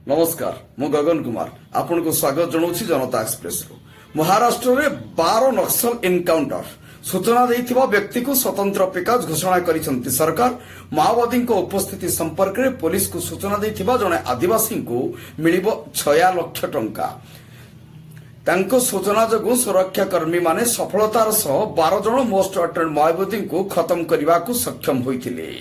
नमस्कार मु गगन कुमार आपण को स्वागत जनाऊँ जनता एक्सप्रेस महाराष्ट्र में 12 नक्सल इनकाउंटर सूचना देथिबा व्यक्ति को स्वतंत्र पैकेज घोषणा करिसंती सरकार। माओवादी उपस्थिति संपर्क में पुलिस को सूचना देथिबा जने आदिवासी को मिलिबो 6 लाख टंका। तांको सूचना जगु सुरक्षाकर्मी माने सफलतार सह 12 जन मोस्ट वांटेड माओवादी को खत्म करने को सक्षम होइथिले।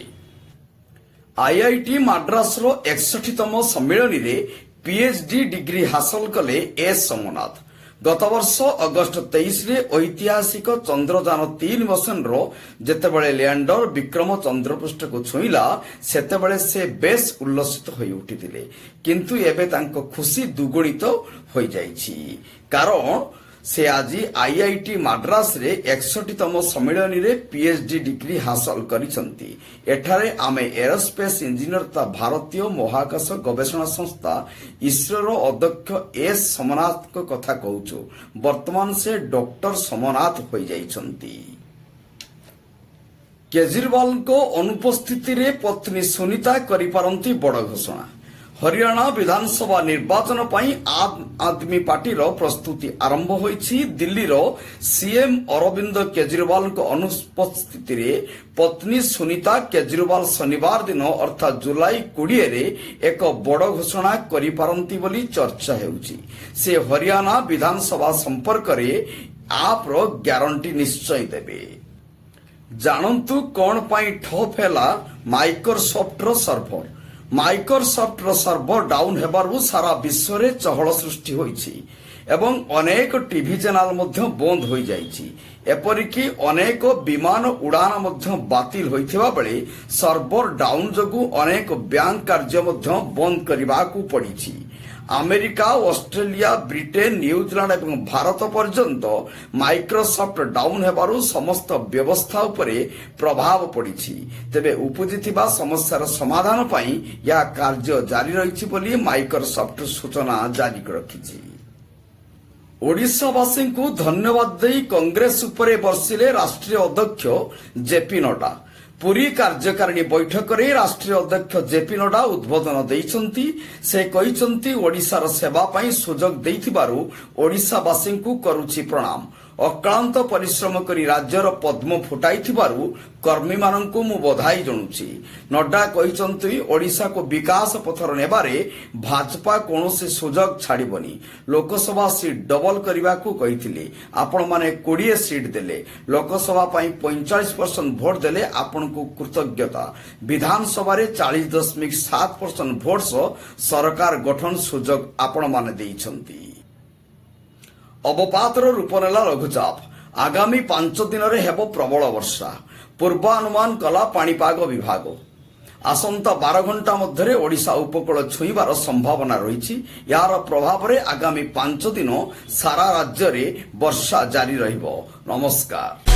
आईआईटी मद्रास 61तम सम्मेलन में पीएचडी डिग्री हासिल कले एस सोमनाथ। गत वर्ष अगस्ट 23 रे ऐतिहासिक चंद्रयान 3 मिशन रो जेतेबेले लैंडर विक्रम चंद्रपृष्ठ को छुईला सेतेबेले से बेस उल्लसित होई उठिथिले, किंतु एबे तांको खुशी दुगुणित होई जाईछि कारण से आज आईआईटी मद्रास रे 61तम सम्मेलन में पीएचडी डिग्री हासिल करिसंती। एठारे आमे एरोस्पेस इंजीनियर तथा भारतीय महाकाश गवेषणा संस्था इसरो अध्यक्ष एस सोमनाथ को कथा कहूछु। वर्तमान से डॉक्टर सोमनाथ हो जाइछंती। केजरीवाल को अनुपस्थिति रे पत्नी सुनीता करिपारंती बड़ घोषणा। हरियाणा विधानसभा निर्वाचन पर आम आदमी पार्टी प्रस्तुति आरंभ होईछि। दिल्ली सीएम अरविंद केजरीवाल को अनुपस्थिति रे पत्नी सुनीता केजरीवाल शनिवार दिन अर्थात जुलाई 20 रे एक बड़ घोषणा करिपारंती बोली चर्चा हेउछि। से हरियाणा विधानसभा संपर्क रे आप ग्यारंटी निश्चय देबे। जानंतु कौन पाई ठप हैला माइक्रोसॉफ्ट रो सर्भर। माइक्रोसॉफ्ट रो सर्भर डाउन हेबारु सारा विश्व रे चहल सृष्टि होईछि एवं अनेक टीवी चैनल मध्य बंद होई जाईछि। एपरिकी अनेक विमान उड़ान मध्य बातिल होइथिबा बेले सर्भर डाउन जगु अनेक बैंक कार्य मध्य बंद करिबाकू पड़िछि। अमेरिका, ऑस्ट्रेलिया, ब्रिटेन, न्यूजीलैंड एवं भारत पर्यंत माइक्रोसॉफ्ट डाउन हेबारु समस्त व्यवस्था उपरे प्रभाव पड़िछि। तेबे उपजिथिबा समस्यार समाधान पई या कार्य जारी रहिछि बोली माइक्रोसॉफ्ट सूचना जारी रखिछि। ओडिशावासी को धन्यवाद देई कांग्रेस उपरे बर्षिले राष्ट्रीय अध्यक्ष जेपी नड्डा। पुरी कार्यकारिणी बैठक में राष्ट्रीय अध्यक्ष जेपी नड्डा उद्बोधन देइछंती। से कहिछंती ओडिशार सेवा पई सुजोग देइथिबारु ओडिशावासी को करूछि प्रणाम। अक्लांत परिश्रम करी राज्यर पद्म फुटाइथिबारु कर्मी माननकु मु बधाई जणुछि। नड्डा कहिछंती ओडिशा को विकास पथर नेबारे भाजपा कोनोसी सुजोग छाड़िबनी। लोकसभा सीट डबल करिबाकू कहिथिले, आपण माने 20 सीट देले। लोकसभा पई 45% भोट देले, आपण को कृतज्ञता। विधानसभा रे 40.7% भोट सो सरकार गठन सुजोग आपण माने देइछंती। अवपातर रूप नेला लघुचाप। आगामी 5 दिन रे हेबो प्रबल वर्षा पूर्वानुमान कला पाणीपाग विभाग। आसंता 12 घंटा मध्य ओडिशा उपकूल छुईबार संभावना रही। यार प्रभाव रे आगामी 5 दिन सारा राज्य रे वर्षा जारी रहिबो। नमस्कार।